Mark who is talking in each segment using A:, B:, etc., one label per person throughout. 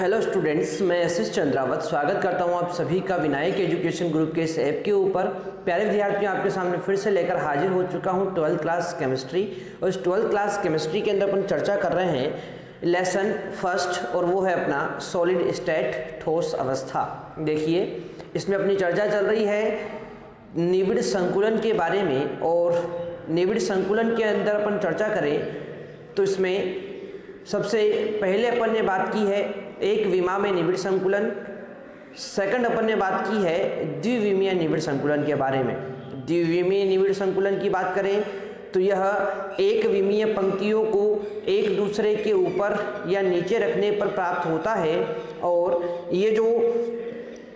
A: Hello students, मैं S Chandrawat स्वागत करता हूं आप सभी का विनायक एजुकेशन ग्रुप के इस ऐप के ऊपर। प्यारे विद्यार्थियों, आपके सामने फिर से लेकर हाजिर हो चुका हूं 12th क्लास केमिस्ट्री। और इस 12th क्लास केमिस्ट्री के अंदर अपन चर्चा कर रहे हैं लेसन फर्स्ट, और वो है अपना सॉलिड स्टेट ठोस अवस्था। देखिए, इसमें अपनी चर्चा चल रही है निबिड़ संकुलन के बारे में। और निबिड़ संकुलन के अंदर अपन चर्चा करें तो इसमें सबसे पहले अपन ने बात की है एक विमा में निबिड़ संकुलन। सेकंड अपन ने बात की है द्विविमीय निबिड़ संकुलन के बारे में। द्विविमीय निबिड़ संकुलन की बात करें तो यह एक विमीय पंक्तियों को एक दूसरे के ऊपर या नीचे रखने पर प्राप्त होता है। और ये जो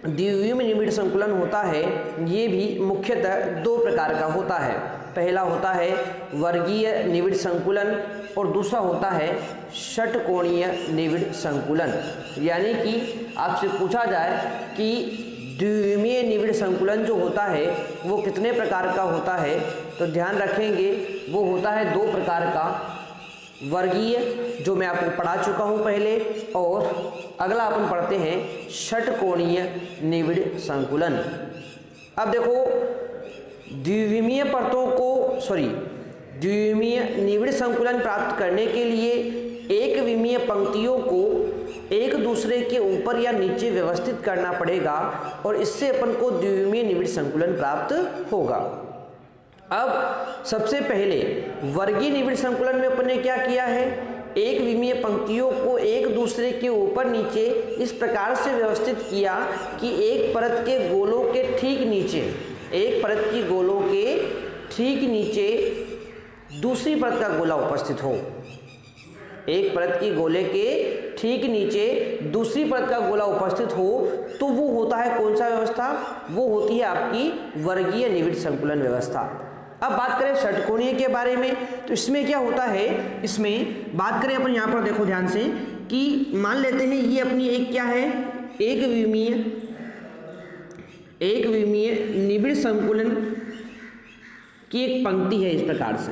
A: द्विविमीय निबिड़ संकुलन होता है ये भी मुख्यतः दो प्रकार का होता है। पहला होता है वर्गीय निबिड़ संकुलन और दूसरा होता है षटकोणीय निबिड़ संकुलन। यानी कि आपसे पूछा जाए कि द्विविमीय निबिड़ संकुलन जो होता है वो कितने प्रकार का होता है, तो ध्यान रखेंगे वो होता है दो प्रकार का। वर्गीय, जो मैं आपको पढ़ा चुका हूँ पहले, और अगला अपन पढ़ते हैं षटकोणीय निबिड़ संकुलन। अब देखो, द्विविमीय द्विविमीय निबिड़ संकुलन प्राप्त करने के लिए एक विमीय पंक्तियों को एक दूसरे के ऊपर या नीचे व्यवस्थित करना पड़ेगा और इससे अपन को द्विविमीय निबिड़ संकुलन प्राप्त होगा। अब सबसे पहले वर्गीय निबिड़ संकुलन में अपन ने क्या किया है, एक विमीय पंक्तियों को एक दूसरे के ऊपर नीचे इस प्रकार से व्यवस्थित किया कि एक परत के गोलों के ठीक नीचे दूसरी परत का गोला उपस्थित हो। एक परत की गोले के ठीक नीचे दूसरी परत का गोला उपस्थित हो तो वो होता है कौन सा व्यवस्था, वो होती है आपकी वर्गीय निबिड़ संकुलन व्यवस्था। अब बात करें षटकोणीय के बारे में तो इसमें क्या होता है, इसमें बात करें अपन यहाँ पर देखो ध्यान से कि मान लेते हैं ये अपनी एक क्या है, एक विमीय निबिड़ संकुलन की एक पंक्ति है इस प्रकार से,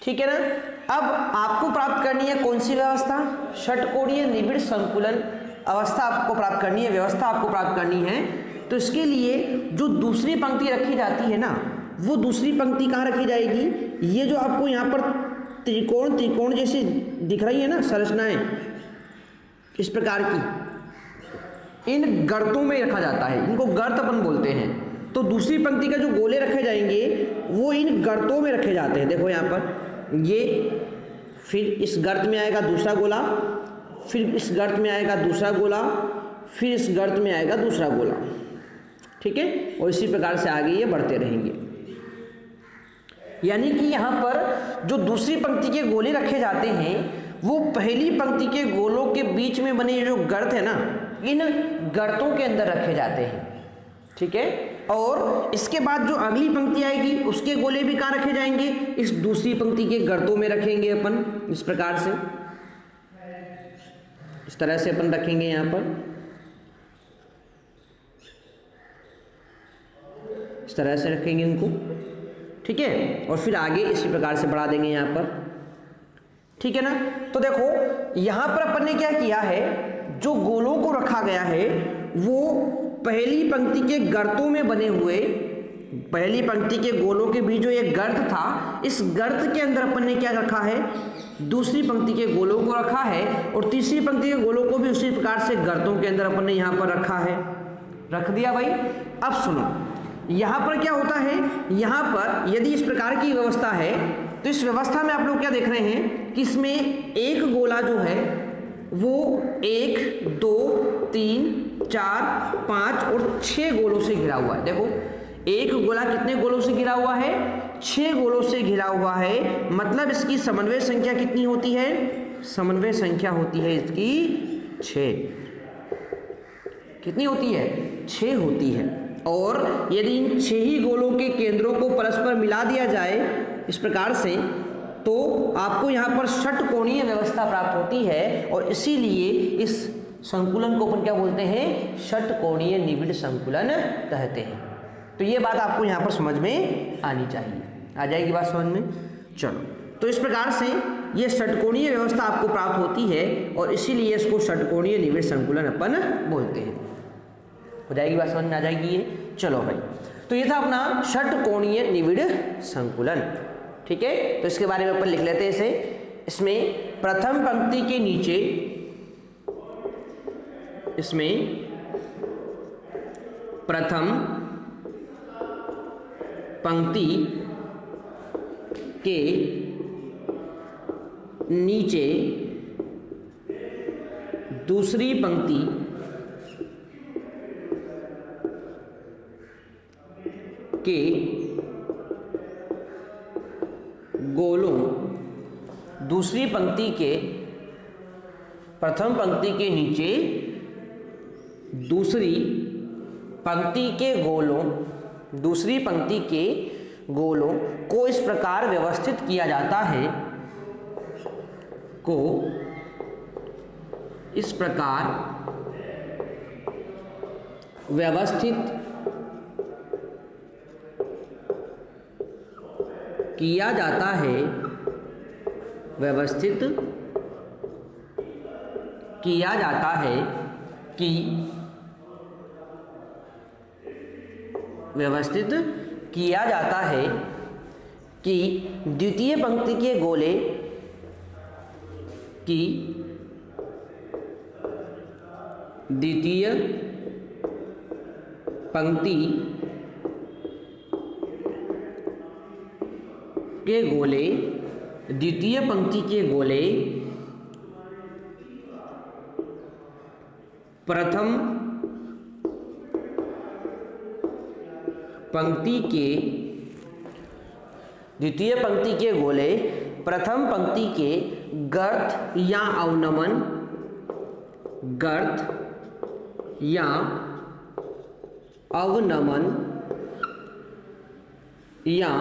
A: ठीक है ना। अब आपको प्राप्त करनी है कौन सी व्यवस्था, षटकोणीय निबिड़ संकुलन अवस्था आपको प्राप्त करनी है, व्यवस्था आपको प्राप्त करनी है। तो इसके लिए जो दूसरी पंक्ति रखी जाती है ना, वो दूसरी पंक्ति कहाँ रखी जाएगी, ये जो आपको यहाँ पर त्रिकोण जैसी दिख रही है ना संरचनाएं इस प्रकार की, इन गर्तों में रखा जाता है, इनको गर्त अपन बोलते हैं। तो दूसरी पंक्ति का जो गोले रखे जाएंगे वो इन गर्तों में रखे जाते हैं। देखो यहाँ पर ये, फिर इस गर्त में आएगा दूसरा गोला, फिर इस गर्त में आएगा दूसरा गोला, फिर इस गर्त में आएगा दूसरा गोला, ठीक है। और इसी प्रकार से आगे ये बढ़ते रहेंगे। यानी कि यहाँ पर जो दूसरी पंक्ति के गोले रखे जाते हैं वो पहली पंक्ति के गोलों के बीच में बने जो गर्त है ना, इन गर्तों के अंदर रखे जाते हैं, ठीक है। और इसके बाद जो अगली पंक्ति आएगी उसके गोले भी कहाँ रखे जाएंगे, इस दूसरी पंक्ति के गर्तों में रखेंगे अपन इस प्रकार से, इस तरह से अपन रखेंगे यहाँ पर, इस तरह से रखेंगे इनको, ठीक है। और फिर आगे इसी प्रकार से बढ़ा देंगे यहाँ पर, ठीक है ना। तो देखो यहाँ पर अपन ने क्या किया है, जो गोलों को रखा गया है वो पहली पंक्ति के गर्तों में बने हुए, पहली पंक्ति के गोलों के बीच जो एक गर्त था, इस गर्त के अंदर अपन ने क्या रखा है, दूसरी पंक्ति के गोलों को रखा है। और तीसरी पंक्ति के गोलों को भी उसी प्रकार से गर्तों के अंदर अपन ने यहाँ पर रखा है, रख दिया भाई। अब सुनो, यहाँ पर क्या होता है, यहाँ पर यदि इस प्रकार की व्यवस्था है तो इस व्यवस्था में आप लोग क्या देख रहे हैं कि इसमें एक गोला जो है वो 1 2 3 4 5 और 6 गोलों से घिरा हुआ है। देखो, एक गोला कितने गोलों से घिरा हुआ है, 6 गोलों से घिरा हुआ है। मतलब इसकी समन्वय संख्या कितनी होती है, समन्वय संख्या होती है इसकी 6। कितनी होती है, 6 होती है। और यदि इन 6 ही गोलों के केंद्रों को परस्पर मिला दिया जाए इस प्रकार से तो आपको यहाँ पर षटकोणीय व्यवस्था प्राप्त होती है। और इसीलिए इस संकुलन को अपन क्या बोलते हैं, षटकोणीय निबिड़ संकुलन कहते हैं। तो ये बात आपको यहाँ पर समझ में आनी चाहिए, आ जाएगी बात समझ में। चलो, तो इस प्रकार से ये षटकोणीय व्यवस्था आपको प्राप्त होती है और इसीलिए इसको षटकोणीय निविड़ संकुलन अपन बोलते हैं। हो जाएगी बात, समझ में आ जाएगी ये। चलो भाई, तो ये था अपना षटकोणीय निविड़ संकुलन। ठीक है, तो इसके बारे में अपन लिख लेते हैं इसे। इसमें प्रथम पंक्ति के नीचे, इसमें प्रथम पंक्ति के नीचे दूसरी पंक्ति के गोलों, दूसरी पंक्ति के, प्रथम पंक्ति के नीचे दूसरी पंक्ति के गोलों, दूसरी पंक्ति के गोलों को इस प्रकार व्यवस्थित किया जाता है, को इस प्रकार व्यवस्थित किया जाता है, व्यवस्थित किया जाता है कि, व्यवस्थित किया जाता है कि द्वितीय पंक्ति के गोले की, द्वितीय पंक्ति के गोले, द्वितीय पंक्ति के गोले प्रथम पंक्ति के, द्वितीय पंक्ति के गोले प्रथम पंक्ति के गर्त या अवनमन, गर्त या अवनमन या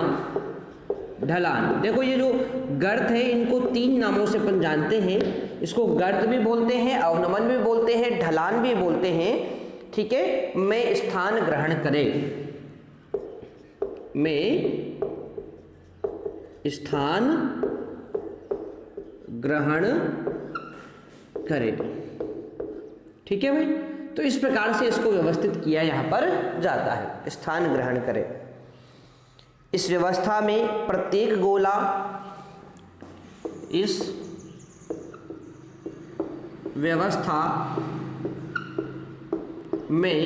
A: ढलान। देखो ये जो गर्त है इनको तीन नामों से अपन जानते हैं। इसको गर्त भी बोलते हैं, अवनमन भी बोलते हैं, ढलान भी बोलते हैं। ठीक है, में स्थान ग्रहण करे, में स्थान ग्रहण करे। ठीक है भाई, तो इस प्रकार से इसको व्यवस्थित किया यहां पर जाता है, स्थान ग्रहण करे। इस व्यवस्था में प्रत्येक गोला, इस व्यवस्था में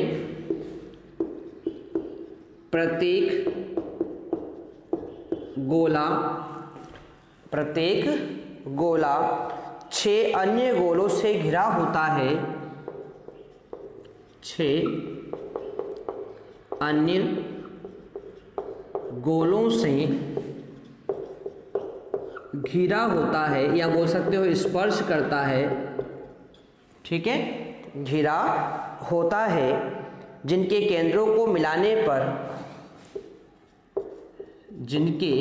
A: प्रत्येक गोला, प्रत्येक गोला 6 अन्य गोलों से घिरा होता है, 6 अन्य गोलों से घिरा होता है, या बोल सकते हो स्पर्श करता है। ठीक है, घिरा होता है, जिनके केंद्रों को मिलाने पर, जिनके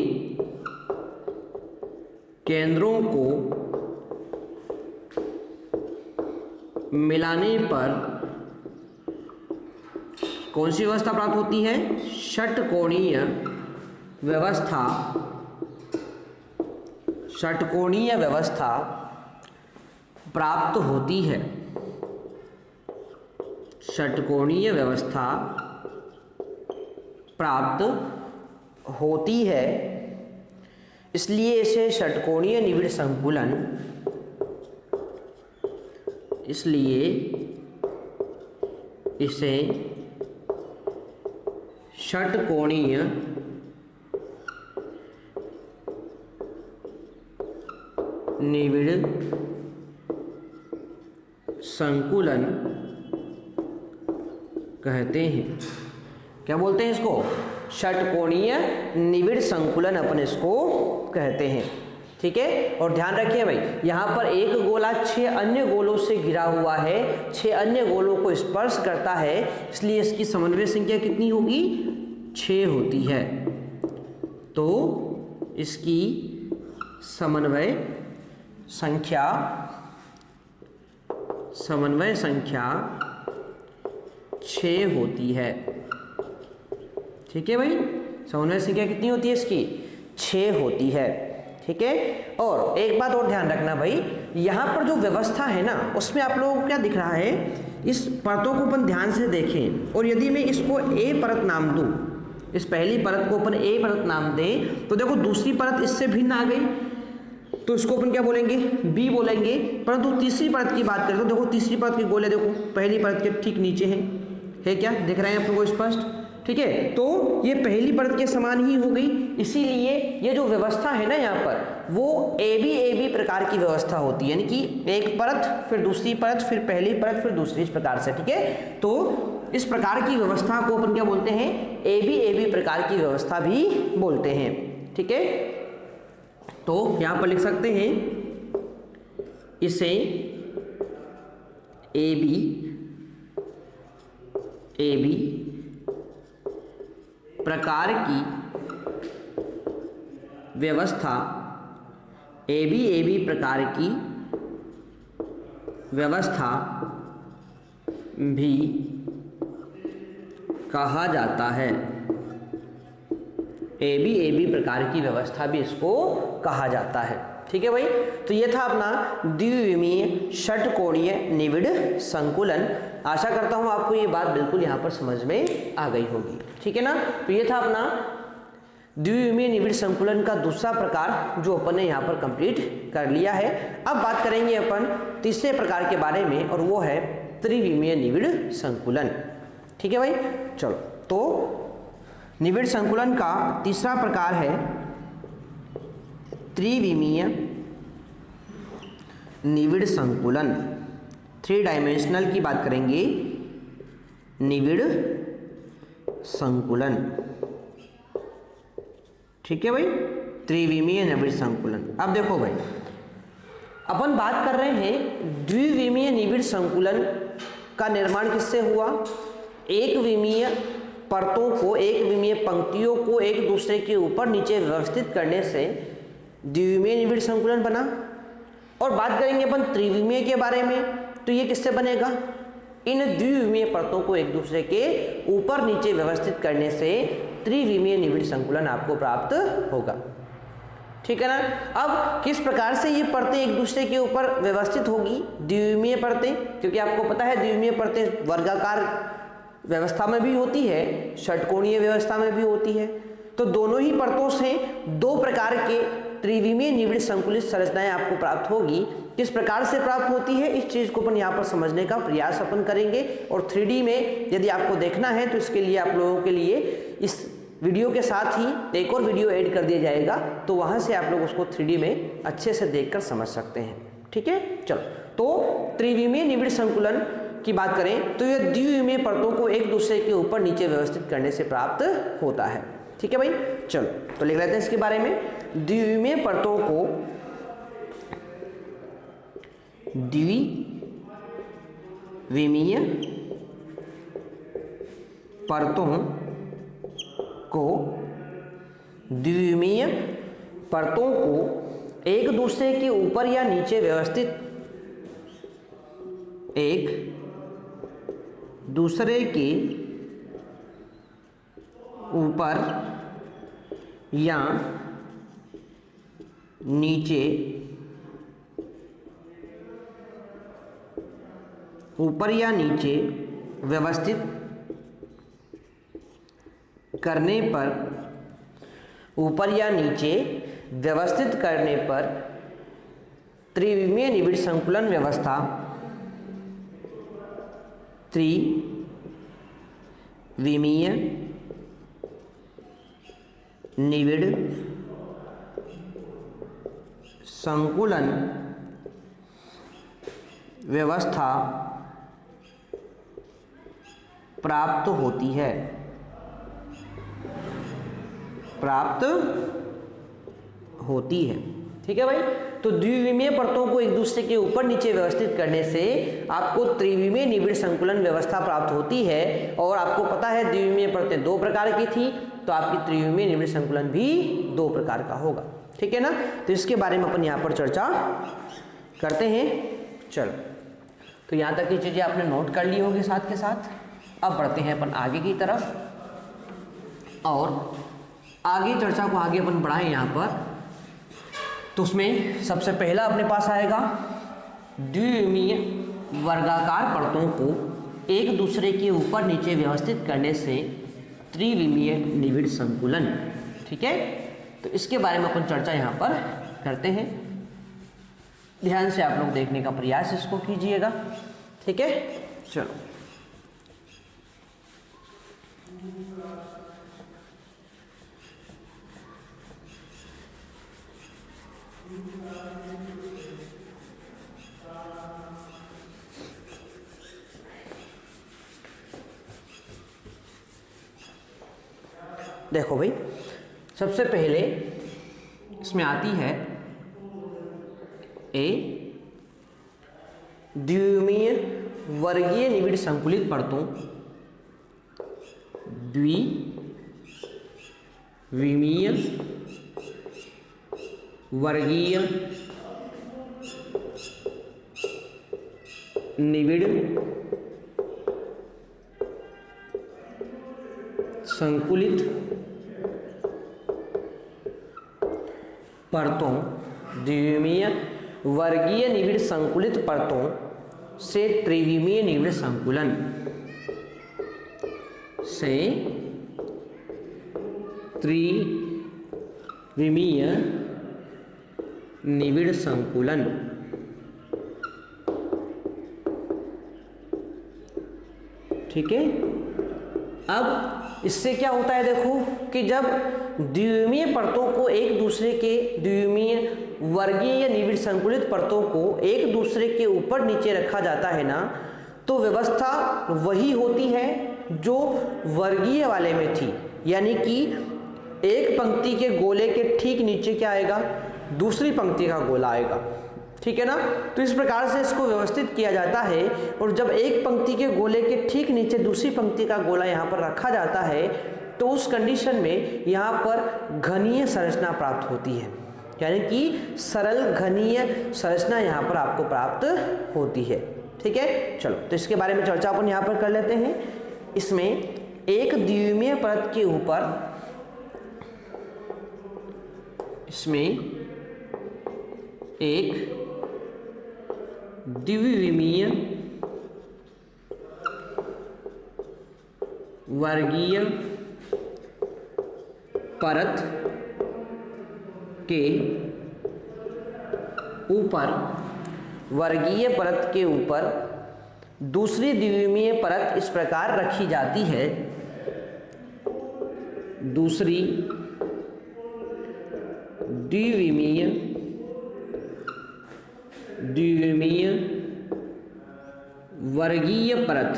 A: केंद्रों को मिलाने पर कौन सी व्यवस्था प्राप्त होती है? षटकोणीय व्यवस्था, षटकोणीय व्यवस्था प्राप्त होती है, षटकोणीय व्यवस्था प्राप्त होती है। इसलिए इसे षटकोणीय निविड़ संकुलन, इसलिए इसे षटकोणीय निविड़ संकुलन कहते हैं। क्या बोलते हैं इसको? षटकोणीय निविड़ संकुलन अपन इसको कहते हैं। ठीक है, और ध्यान रखिए भाई, यहाँ पर एक गोला 6 अन्य गोलों से घिरा हुआ है, 6 अन्य गोलों को स्पर्श करता है, इसलिए इसकी समन्वय संख्या कितनी होगी? 6 होती है। तो इसकी समन्वय संख्या, समन्वय संख्या 6 होती है। ठीक है भाई, समन्वय संख्या कितनी होती है इसकी? 6 होती है। ठीक है। और एक बात और ध्यान रखना भाई, यहाँ पर जो व्यवस्था है ना उसमें आप लोगों को क्या दिख रहा है, इस परतों को अपन ध्यान से देखें और यदि मैं इसको ए परत नाम दूं, इस पहली परत को अपन ए परत नाम दें तो देखो दूसरी परत इससे भिन्न आ गई तो इसको अपन क्या बोलेंगे, बी बोलेंगे। परंतु तीसरी परत की बात करें तो देखो तीसरी परत के गोले देखो पहली परत के ठीक नीचे है क्या दिख रहे हैं आपको स्पष्ट, ठीक है। तो ये पहली परत के समान ही हो गई, इसीलिए ये जो व्यवस्था है ना यहाँ पर वो ए बी प्रकार की व्यवस्था होती है, यानी कि एक परत फिर दूसरी परत फिर पहली परत फिर दूसरी, इस प्रकार से, ठीक है। तो इस प्रकार की व्यवस्था को अपन क्या बोलते हैं, ए बी प्रकार की व्यवस्था भी बोलते हैं, ठीक है। तो यहाँ पर लिख सकते हैं इसे ए बी प्रकार की व्यवस्था, ए बी प्रकार की व्यवस्था भी कहा जाता है, ए बी प्रकार की व्यवस्था भी इसको कहा जाता है, ठीक है भाई। तो ये था अपना द्विविमीय षटकोणीय निविड़ संकुलन। आशा करता हूँ आपको ये बात बिल्कुल यहाँ पर समझ में आ गई होगी, ठीक है ना। तो ये था अपना द्विविमीय निविड़ संकुलन का दूसरा प्रकार जो अपन ने यहाँ पर कंप्लीट कर लिया है। अब बात करेंगे अपन तीसरे प्रकार के बारे में और वो है त्रिविमीय निविड़ संकुलन, ठीक है भाई। चलो, तो निविड़ संकुलन का तीसरा प्रकार है त्रिविमीय निविड़ संकुलन। 3 डायमेंशनल की बात करेंगे, निविड़ संकुलन, ठीक है भाई, त्रिविमीय निविड़ संकुलन। अब देखो भाई, अपन बात कर रहे हैं द्विविमीय निविड़ संकुलन का निर्माण किससे हुआ, एक विमीय परतों को, एक विमीय पंक्तियों को एक दूसरे के ऊपर नीचे व्यवस्थित करने से द्विविमीय निविड़ संकुलन बना। और बात करेंगे अपन त्रिविमीय के बारे में, तो ये किससे बनेगा, इन द्विविमीय परतों को एक दूसरे के ऊपर नीचे व्यवस्थित करने से त्रिविमीय निविड़ संकुलन आपको प्राप्त होगा, ठीक है ना। अब किस प्रकार से ये परतें एक दूसरे के ऊपर व्यवस्थित होगी, द्विविमीय परतें, क्योंकि आपको पता है द्विविमीय परतें वर्गाकार व्यवस्था में भी होती है, षटकोणीय व्यवस्था में भी होती है। तो दोनों ही परतों से दो प्रकार के त्रिविमीय निविड़ संकुलित संरचनाएं आपको प्राप्त होगी। किस प्रकार से प्राप्त होती है इस चीज को अपन यहाँ पर समझने का प्रयास अपन करेंगे। और 3D में यदि आपको देखना है तो इसके लिए आप लोगों के लिए इस वीडियो के साथ ही एक और वीडियो ऐड कर दिया जाएगा, तो वहां से आप लोग उसको 3D में अच्छे से देखकर समझ सकते हैं, ठीक है। चलो, तो त्रिविमीय निविड़ संकुलन की बात करें तो यह द्विविमीय परतों को एक दूसरे के ऊपर नीचे व्यवस्थित करने से प्राप्त होता है, ठीक है भाई। चलो, तो लिख लेते हैं इसके बारे में। द्विविमीय परतों को द्विविमीय परतों को द्विविमीय परतों को एक दूसरे के ऊपर या नीचे व्यवस्थित, एक दूसरे के ऊपर या नीचे, ऊपर या नीचे व्यवस्थित करने पर, ऊपर या नीचे व्यवस्थित करने पर त्रिविमीय निविड़ संकुलन व्यवस्था, त्रिविमीय निविड़ संकुलन व्यवस्था प्राप्त होती है, प्राप्त होती है, ठीक है भाई। तो द्विविमीय परतों को एक दूसरे के ऊपर नीचे व्यवस्थित करने से आपको त्रिविमीय निविड़ संकुलन व्यवस्था प्राप्त होती है। और आपको पता है द्विविमीय परतें दो प्रकार की थी, तो आपकी त्रिविमीय निविड़ संकुलन भी दो प्रकार का होगा, ठीक है ना। तो इसके बारे में अपन यहाँ पर चर्चा करते हैं। चलो, तो यहाँ तक की चीज़ें आपने नोट कर ली होगी साथ के साथ। अब बढ़ते हैं अपन आगे की तरफ और आगे चर्चा को आगे अपन बढ़ाएं यहाँ पर तो उसमें सबसे पहला अपने पास आएगा द्विविमीय वर्गाकार परतों को एक दूसरे के ऊपर नीचे व्यवस्थित करने से त्रिविमीय निविड़ संकुलन। ठीक है, तो इसके बारे में अपन चर्चा यहाँ पर करते हैं। ध्यान से आप लोग देखने का प्रयास इसको कीजिएगा। ठीक है, चलो देखो भाई, सबसे पहले इसमें आती है ए द्विविमीय वर्गीय निविड़ संकुलित परतों, द्विविमीय वर्गीय निविड़ संकुलित परतों, द्विविमीय वर्गीय निविड़ संकुलित परतों से त्रिविमीय निविड़ संकुलन, से त्रिविमीय निविड़ संकुलन। ठीक है, अब इससे क्या होता है देखो कि जब द्विविमीय परतों को एक दूसरे के द्विविमीय वर्गीय निविड़ संकुलित परतों को एक दूसरे के ऊपर नीचे रखा जाता है ना, तो व्यवस्था वही होती है जो वर्गीय वाले में थी। यानी कि एक पंक्ति के गोले के ठीक नीचे क्या आएगा, दूसरी पंक्ति का गोला आएगा। ठीक है ना, तो इस प्रकार से इसको व्यवस्थित किया जाता है। और जब एक पंक्ति के गोले के ठीक नीचे दूसरी पंक्ति का गोला यहाँ पर रखा जाता है तो उस कंडीशन में यहाँ पर घनीय संरचना प्राप्त होती है। यानी कि सरल घनीय संरचना यहाँ पर आपको प्राप्त होती है। ठीक है, चलो तो इसके बारे में चर्चा अपन यहाँ पर कर लेते हैं। इसमें एक द्विविमीय परत के ऊपर, इसमें एक द्विविमीय वर्गीय परत के ऊपर, वर्गीय परत के ऊपर दूसरी द्विविमीय परत इस प्रकार रखी जाती है। दूसरी द्विविमीय वर्गीय परत,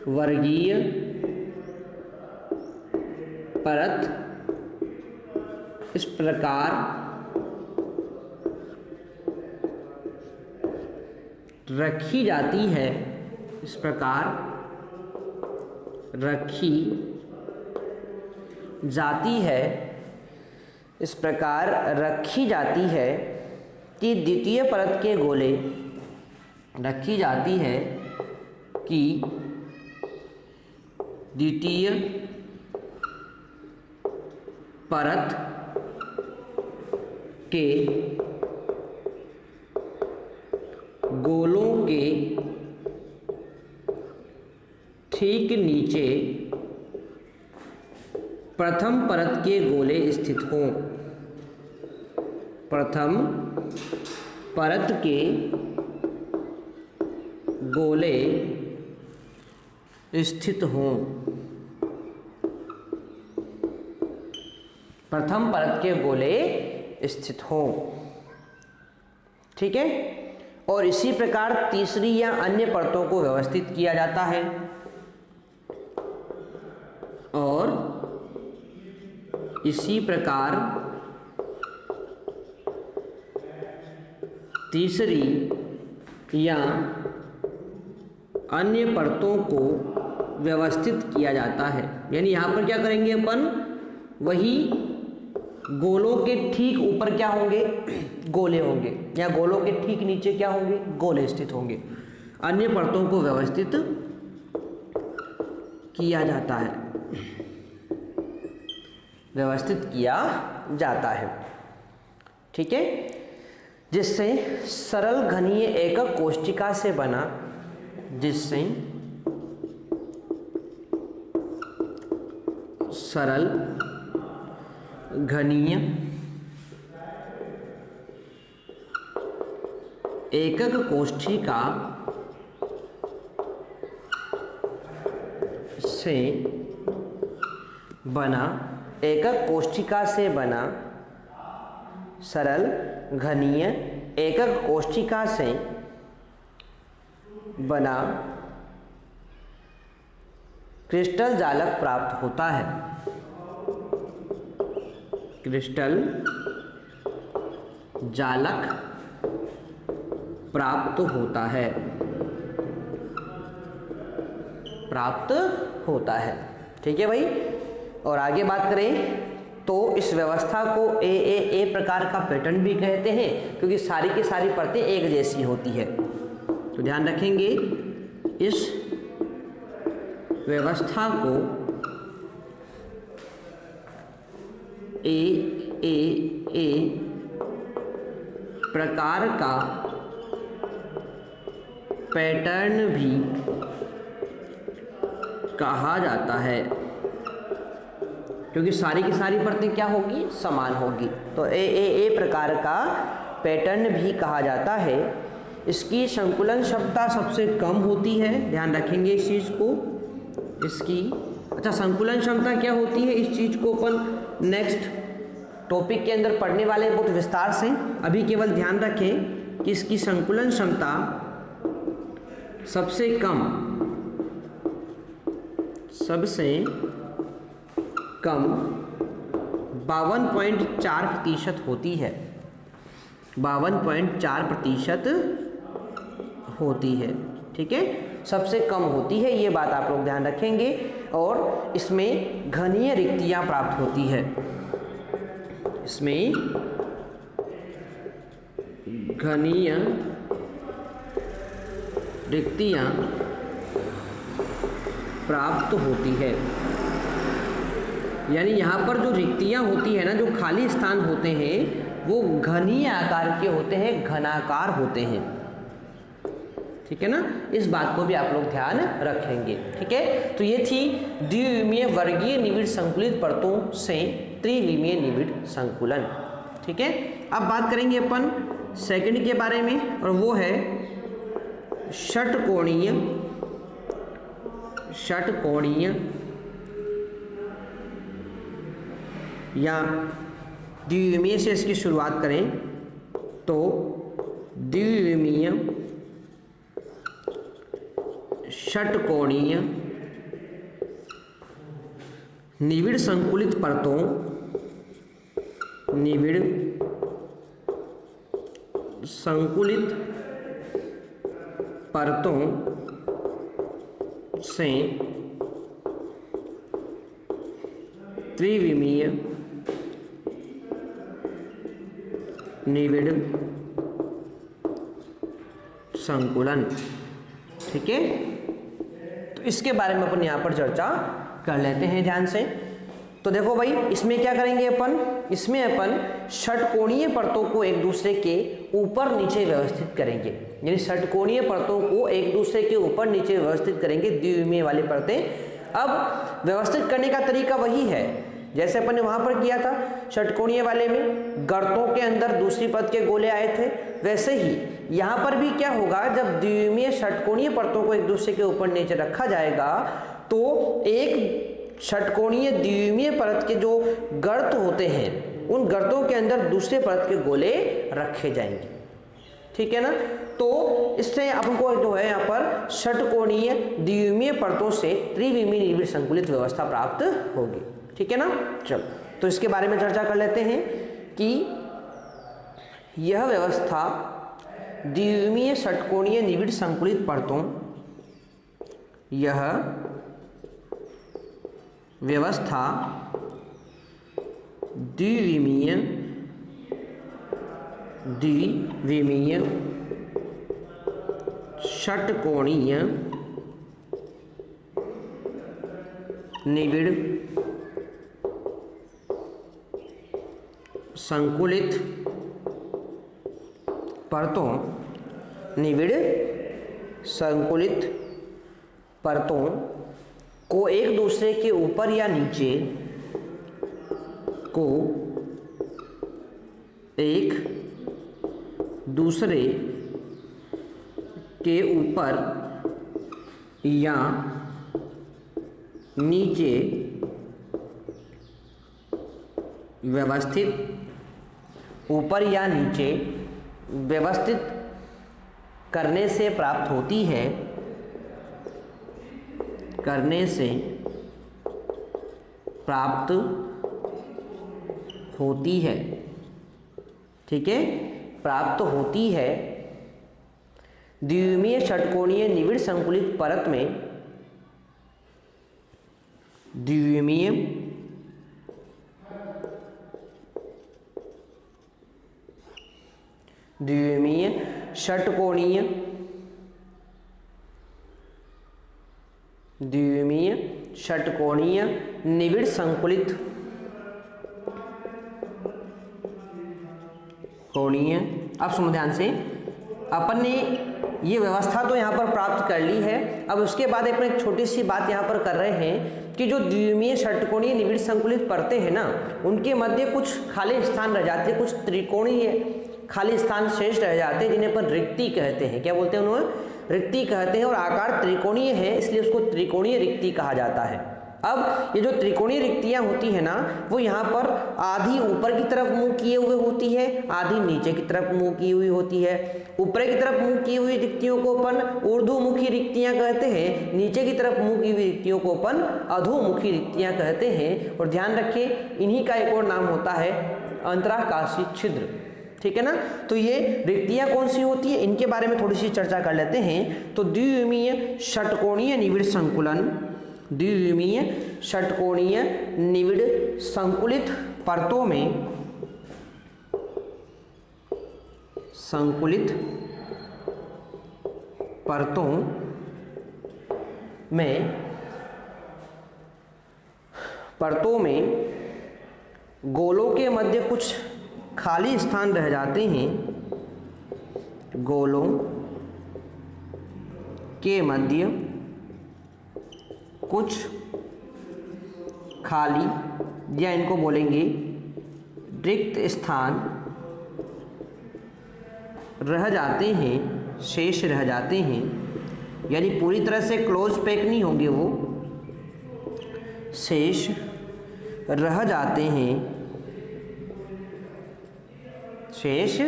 A: वर्गीय परत इस प्रकार रखी जाती है, इस प्रकार रखी जाती है, इस प्रकार रखी जाती है कि द्वितीय परत के गोले, रखी जाती है कि द्वितीय परत के गोलों के ठीक नीचे प्रथम परत के गोले स्थित हों। प्रथम परत के गोले स्थित हों। प्रथम परत के गोले स्थित हों। ठीक है, और इसी प्रकार तीसरी या अन्य परतों को व्यवस्थित किया जाता है। और इसी प्रकार तीसरी या अन्य परतों को व्यवस्थित किया जाता है। यानी यहाँ पर क्या करेंगे अपन, वही गोलों के ठीक ऊपर क्या होंगे, गोले होंगे, या गोलों के ठीक नीचे क्या होंगे, गोले स्थित होंगे। अन्य परतों को व्यवस्थित किया जाता है, व्यवस्थित किया जाता है। ठीक है, जिससे सरल घनीय एकक कोष्ठिका से बना, जिससे सरल घनीय एकक कोष्ठिका से बना, एकक कोष्ठिका से बना, सरल घनीय एकक कोष्ठिका से बना क्रिस्टल जालक प्राप्त होता है। क्रिस्टल जालक प्राप्त होता है, प्राप्त होता है। ठीक है भाई, और आगे बात करें तो इस व्यवस्था को ए प्रकार का पैटर्न भी कहते हैं, क्योंकि सारी की सारी परतें एक जैसी होती है। तो ध्यान रखेंगे, इस व्यवस्था को ए प्रकार का पैटर्न भी कहा जाता है, क्योंकि सारी की सारी परतें क्या होगी, समान होगी। तो ए प्रकार का पैटर्न भी कहा जाता है। इसकी संकुलन क्षमता सबसे कम होती है, ध्यान रखेंगे इस चीज़ को। इसकी अच्छा संकुलन क्षमता क्या होती है, इस चीज़ को अपन नेक्स्ट टॉपिक के अंदर पढ़ने वाले हैं बहुत विस्तार से। अभी केवल ध्यान रखें कि इसकी संकुलन क्षमता सबसे कम 52.4% होती है, 52.4% होती है। ठीक है, सबसे कम होती है, ये बात आप लोग ध्यान रखेंगे। और इसमें घनीय रिक्तियां प्राप्त होती है, इसमें घनीय रिक्तियां प्राप्त होती है। यानी यहाँ पर जो रिक्तियां होती है ना, जो खाली स्थान होते हैं, वो घनीय आकार के होते हैं, घनाकार होते हैं। ठीक है ना, इस बात को भी आप लोग ध्यान रखेंगे। ठीक है, तो ये थी द्विविमीय वर्गीय निविड़ संकुलित परतों से त्रिविमीय निविड़ संकुलन। ठीक है, अब बात करेंगे अपन सेकंड के बारे में, और वो है षटकोणीय या द्विविमीय से इसकी शुरुआत करें तो द्विविमीय षटकोणीय निविड़ संकुलित परतों, निविड़ संकुलित परतों से त्रिविमीय निविड़ संकुलन। ठीक है, तो इसके बारे में अपन यहाँ पर चर्चा कर लेते हैं ध्यान से। तो देखो भाई, इसमें क्या करेंगे अपन, इसमें अपन षटकोणीय परतों को एक दूसरे के ऊपर नीचे व्यवस्थित करेंगे, यानी षटकोणीय परतों को एक दूसरे के ऊपर नीचे व्यवस्थित करेंगे, द्विविमीय वाली परतें। अब व्यवस्थित करने का तरीका वही है जैसे अपन ने वहां पर किया था। षटकोणीय वाले में गर्तों के अंदर दूसरी परत के गोले आए थे, वैसे ही यहाँ पर भी क्या होगा, जब द्विविमीय षटकोणीय परतों को एक दूसरे के ऊपर नीचे रखा जाएगा तो एक षटकोणीय द्विविमीय परत के जो गर्त होते हैं, उन गर्तों के अंदर दूसरे परत के गोले रखे जाएंगे। ठीक है ना, तो इससे आपको जो है यहाँ पर षटकोणीय द्विविमीय परतों से त्रिविमीय निविड़ संकुलित व्यवस्था प्राप्त होगी। ठीक है ना, चलो तो इसके बारे में चर्चा कर लेते हैं कि यह व्यवस्था द्विविमीय षटकोणीय निविड़ संकुलित परतों, यह व्यवस्था द्विविमीय षटकोणीय निविड़ संकुलित परतों, निविड़ संकुलित परतों को एक दूसरे के ऊपर या नीचे को एक दूसरे के ऊपर या नीचे व्यवस्थित, ऊपर या नीचे व्यवस्थित करने से प्राप्त होती है, करने से प्राप्त होती है, ठीक है, प्राप्त होती है। द्विविमीय षटकोणीय निविड़ संकुलित परत में द्विविमीय षटकोणीय निविड़ संकुलित कोणीय। अब सुनो ध्यान से, अपन ने ये व्यवस्था तो यहाँ पर प्राप्त कर ली है। अब उसके बाद अपन एक छोटी सी बात यहाँ पर कर रहे हैं कि जो द्विविमीय षटकोणीय निविड़ संकुलित परतें हैं ना, उनके मध्य कुछ खाली स्थान रह जाते हैं, कुछ त्रिकोणीय खाली स्थान शेष रह जाते हैं, जिन्हें अपन रिक्ति कहते हैं। क्या बोलते हैं उन्हें? रिक्ति कहते हैं। और आकार त्रिकोणीय है, इसलिए उसको त्रिकोणीय रिक्ति कहा जाता है। अब ये जो त्रिकोणीय रिक्तियां होती है ना, वो यहाँ पर आधी ऊपर की तरफ मुंह किए हुए होती है, आधी नीचे की तरफ मुंह की हुई होती है। ऊपर की तरफ मुंह की हुई रिक्तियों को अपन ऊर्ध्वमुखी रिक्तियां कहते हैं, नीचे की तरफ मुंह की हुई रिक्तियों को अपन अधोमुखी रिक्तियां कहते हैं। और ध्यान रखें, इन्हीं का एक और नाम होता है अंतराकाशी छिद्र, ठीक है ना। तो ये रिक्तियां कौन सी होती है, इनके बारे में थोड़ी सी चर्चा कर लेते हैं। तो द्विविमीय षटकोणीय निविड़ संकुलन, द्विविमीय षटकोणीय निविड़ संकुलित परतों में परतों में गोलों के मध्य कुछ खाली स्थान रह जाते हैं, गोलों के मध्य कुछ खाली, या इनको बोलेंगे रिक्त स्थान रह जाते हैं, शेष रह जाते हैं। यानी पूरी तरह से क्लोज पैक नहीं होंगे, वो शेष रह जाते हैं, शेष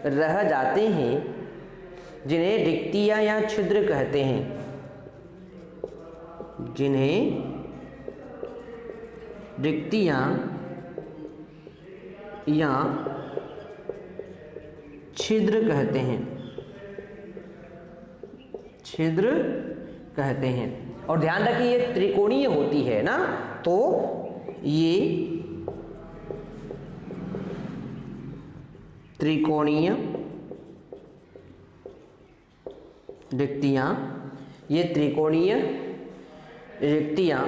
A: रह जाते हैं, जिन्हें रिक्तियां या छिद्र कहते हैं, जिन्हें रिक्तियां या छिद्र कहते हैं, छिद्र कहते हैं। और ध्यान रखिए, ये त्रिकोणीय होती है ना, तो ये त्रिकोणीय रिक्तियां, ये त्रिकोणीय रिक्तियां,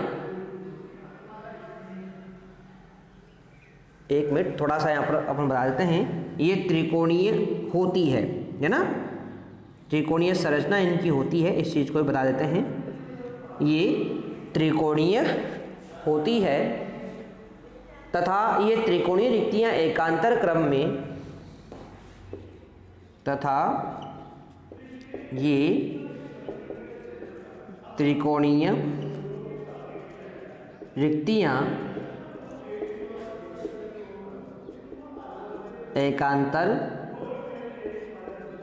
A: एक मिनट थोड़ा सा यहाँ पर अपन बता देते हैं, ये त्रिकोणीय होती है ना, त्रिकोणीय संरचना इनकी होती है, इस चीज़ को बता देते हैं। ये त्रिकोणीय होती है तथा ये त्रिकोणीय रिक्तियां एकांतर क्रम में, तथा ये त्रिकोणीय रिक्तियां एकांतर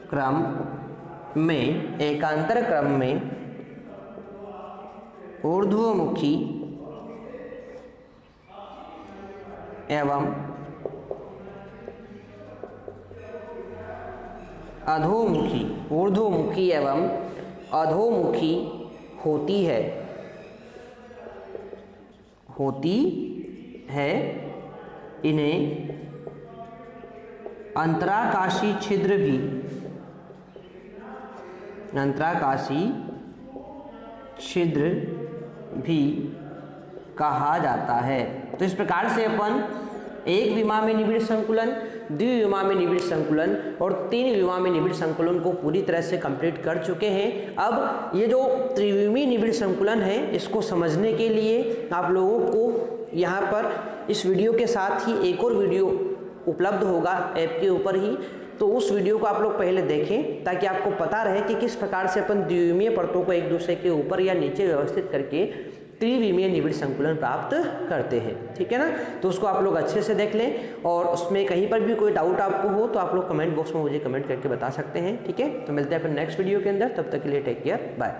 A: क्रम में ऊर्ध्वमुखी एवं अधोमुखी, ऊर्ध्वमुखी एवं अधोमुखी होती है। इन्हें अंतराकाशी छिद्र भी, अंतराकाशी छिद्र भी कहा जाता है। तो इस प्रकार से अपन एक विमा में निबिड़ संकुलन, द्विविमा में निबिड़ संकुलन और तीन विमा में निबिड़ संकुलन को पूरी तरह से कंप्लीट कर चुके हैं। अब ये जो त्रिविमीय निबिड़ संकुलन है, इसको समझने के लिए आप लोगों को यहाँ पर इस वीडियो के साथ ही एक और वीडियो उपलब्ध होगा ऐप के ऊपर ही, तो उस वीडियो को आप लोग पहले देखें ताकि आपको पता रहे कि किस प्रकार से अपन द्विविमीय परतों को एक दूसरे के ऊपर या नीचे व्यवस्थित करके त्रिविमीय निबिड़ संकुलन प्राप्त करते हैं। ठीक है ना, तो उसको आप लोग अच्छे से देख लें और उसमें कहीं पर भी कोई डाउट आपको हो तो आप लोग कमेंट बॉक्स में मुझे कमेंट करके बता सकते हैं। ठीक है, तो मिलते हैं फिर नेक्स्ट वीडियो के अंदर, तब तक के लिए टेक केयर, बाय।